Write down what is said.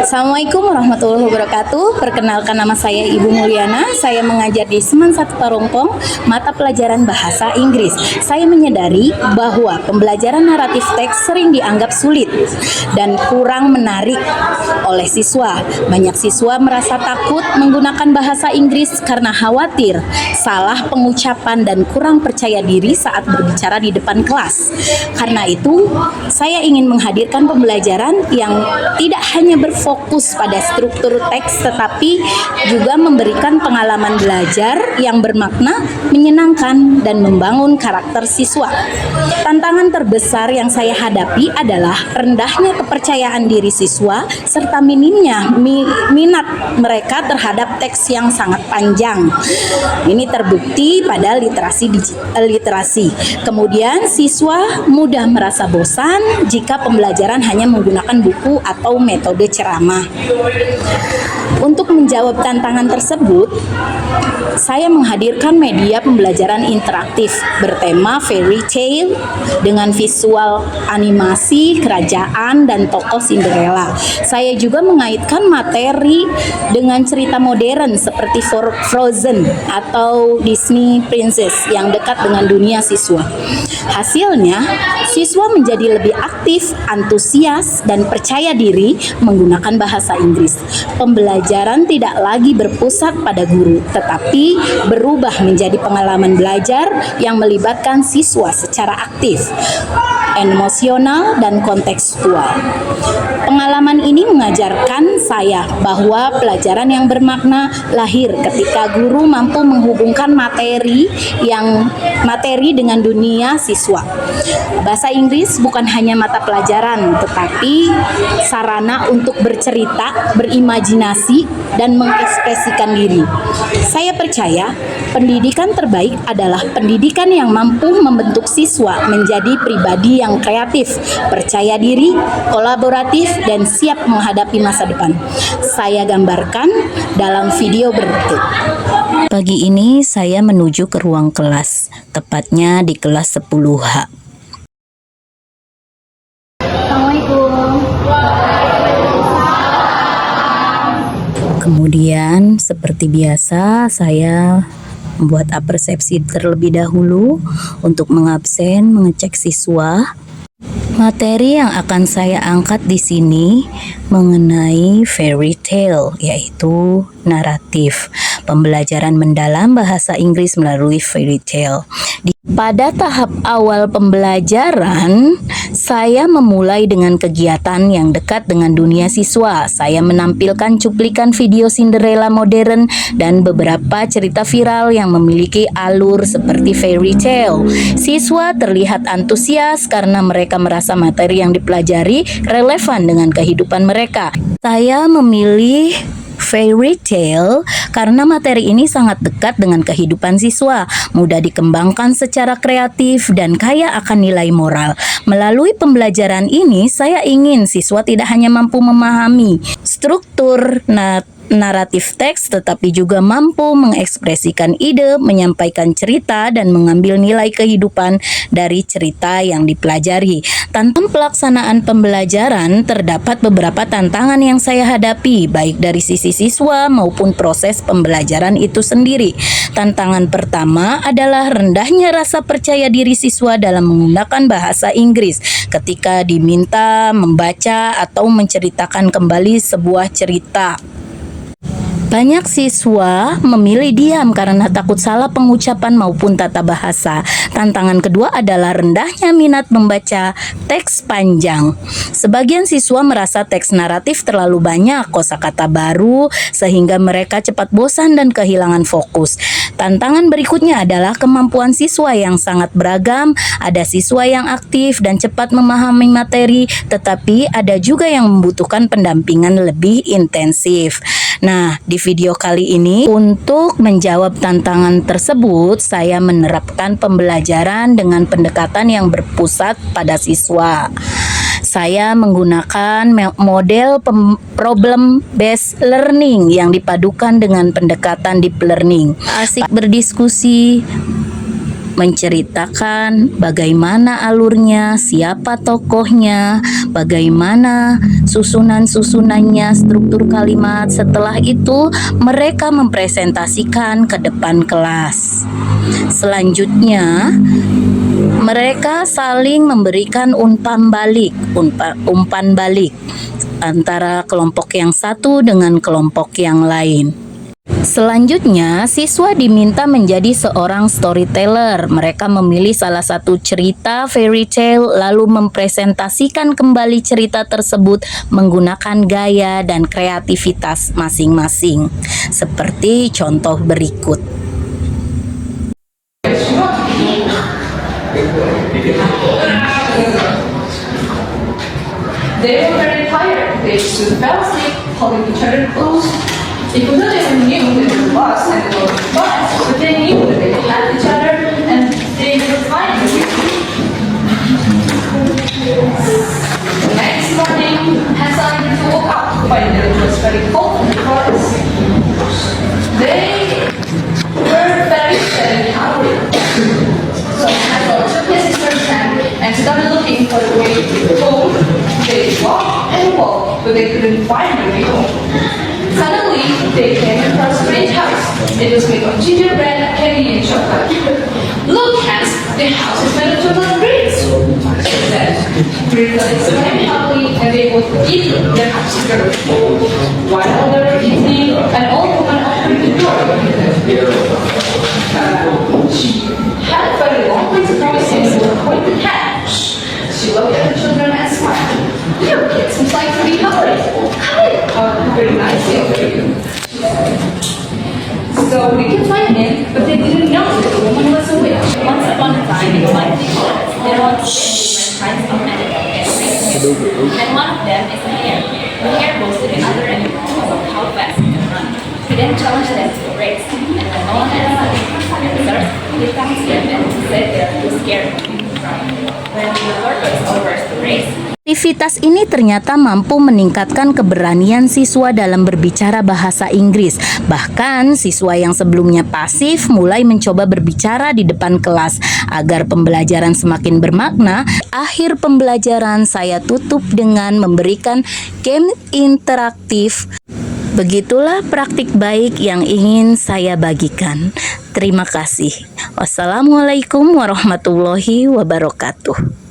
Assalamualaikum warahmatullahi wabarakatuh. Perkenalkan, nama saya Ibu Mulyana. Saya mengajar di Seman 1 Parongpong, mata pelajaran bahasa Inggris. Saya menyadari bahwa pembelajaran naratif teks sering dianggap sulit dan kurang menarik oleh siswa. Banyak siswa merasa takut menggunakan bahasa Inggris karena khawatir salah pengucapan dan kurang percaya diri saat berbicara di depan kelas. Karena itu, saya ingin menghadirkan pembelajaran yang tidak hanya berfokus pada struktur teks, tetapi juga memberikan pengalaman belajar yang bermakna, menyenangkan, dan membangun karakter siswa. Tantangan terbesar yang saya hadapi adalah rendahnya kepercayaan diri siswa serta minimnya minat mereka terhadap teks yang sangat panjang. Ini terbukti pada literasi. Kemudian siswa mudah merasa bosan jika pembelajaran hanya menggunakan buku atau metode ceramah. Untuk menjawab tantangan tersebut, saya menghadirkan media pembelajaran interaktif bertema fairy tale dengan visual animasi kerajaan dan tokoh Cinderella. Saya juga mengaitkan materi dengan cerita modern seperti Frozen atau Disney Princess yang dekat dengan dunia siswa. Hasilnya, siswa menjadi lebih aktif, antusias, dan percaya diri menggunakan bahasa Inggris. Pembelajaran tidak lagi berpusat pada guru, tetapi berubah menjadi pengalaman belajar yang melibatkan siswa secara aktif, emosional, dan kontekstual. Pengalaman ini mengajarkan saya bahwa pelajaran yang bermakna lahir ketika guru mampu menghubungkan materi dengan dunia siswa. Bahasa Inggris bukan hanya mata pelajaran, tetapi sarana untuk bercerita, berimajinasi, dan mengekspresikan diri. Saya percaya pendidikan terbaik adalah pendidikan yang mampu membentuk siswa menjadi pribadi yang kreatif, percaya diri, kolaboratif, dan siap menghadapi masa depan. Saya gambarkan dalam video berikut. Pagi ini saya menuju ke ruang kelas, tepatnya di kelas 10H. Assalamualaikum. Kemudian seperti biasa saya membuat persepsi terlebih dahulu untuk mengecek siswa. Materi yang akan saya angkat di sini mengenai fairy tale, yaitu naratif, pembelajaran mendalam bahasa Inggris melalui fairy tale. Pada tahap awal pembelajaran, saya memulai dengan kegiatan yang dekat dengan dunia siswa. Saya menampilkan cuplikan video Cinderella modern dan beberapa cerita viral yang memiliki alur seperti fairy tale. Siswa terlihat antusias karena mereka merasa materi yang dipelajari relevan dengan kehidupan mereka. Saya memilih fairy tale karena materi ini sangat dekat dengan kehidupan siswa, mudah dikembangkan secara kreatif, dan kaya akan nilai moral. Melalui pembelajaran ini, saya ingin siswa tidak hanya mampu memahami struktur naratif teks, tetapi juga mampu mengekspresikan ide, menyampaikan cerita, dan mengambil nilai kehidupan dari cerita yang dipelajari. Tentang pelaksanaan pembelajaran, terdapat beberapa tantangan yang saya hadapi, baik dari sisi siswa maupun proses pembelajaran itu sendiri. Tantangan pertama adalah rendahnya rasa percaya diri siswa dalam menggunakan bahasa Inggris ketika diminta membaca atau menceritakan kembali sebuah cerita. Banyak siswa memilih diam karena takut salah pengucapan maupun tata bahasa. Tantangan kedua adalah rendahnya minat membaca teks panjang. Sebagian siswa merasa teks naratif terlalu banyak kosakata baru sehingga mereka cepat bosan dan kehilangan fokus. Tantangan berikutnya adalah kemampuan siswa yang sangat beragam. Ada siswa yang aktif dan cepat memahami materi, tetapi ada juga yang membutuhkan pendampingan lebih intensif. Nah, di video kali ini untuk menjawab tantangan tersebut, saya menerapkan pembelajaran dengan pendekatan yang berpusat pada siswa. Saya menggunakan model problem based learning yang dipadukan dengan pendekatan deep learning. Asik berdiskusi menceritakan bagaimana alurnya, siapa tokohnya, bagaimana susunan-susunannya, struktur kalimat. Setelah itu mereka mempresentasikan ke depan kelas. Selanjutnya mereka saling memberikan umpan balik antara kelompok yang satu dengan kelompok yang lain. Selanjutnya, siswa diminta menjadi seorang storyteller. Mereka memilih salah satu cerita fairy tale lalu mempresentasikan kembali cerita tersebut menggunakan gaya dan kreativitas masing-masing. Seperti contoh berikut. They were very tired. They soon fell asleep, holding each other close. Even though they knew that they were lost and they were lost, but they knew that they had each other and they were fine. The next morning, Hansel and Gretel woke up, finding that it was very cold in the forest. They were very sad and hungry. So Hansel took his sister's hand and started looking for the way home. They walked and walked, but they couldn't find the way home. Suddenly, they came across a strange house. It was made of gingerbread, candy, and chocolate. Look, Hans, the house is made of chocolate bricks, she said. Gretel exclaimed happily, and they both eat their house together. While they were eating, an old woman opened the door. She had a very long way to promise him with a pointed hat. She looked at the children and smiled. Your kids seems like to be hungry. Very nice of you. So we can find in, but they didn't know that the woman was a witch. Once upon a time, in one big forest, there was different kinds of animals and creatures. And one of them is a hare. The hare boasted the other animals about how fast it can run. He then challenged them to a race, and when no one had answers, he thanked them and said they are too scared to run. When the tortoise offers the race, Aktivitas ini ternyata mampu meningkatkan keberanian siswa dalam berbicara bahasa Inggris. Bahkan siswa yang sebelumnya pasif mulai mencoba berbicara di depan kelas. Agar pembelajaran semakin bermakna, akhir pembelajaran saya tutup dengan memberikan game interaktif. Begitulah praktik baik yang ingin saya bagikan. Terima kasih. Wassalamualaikum warahmatullahi wabarakatuh.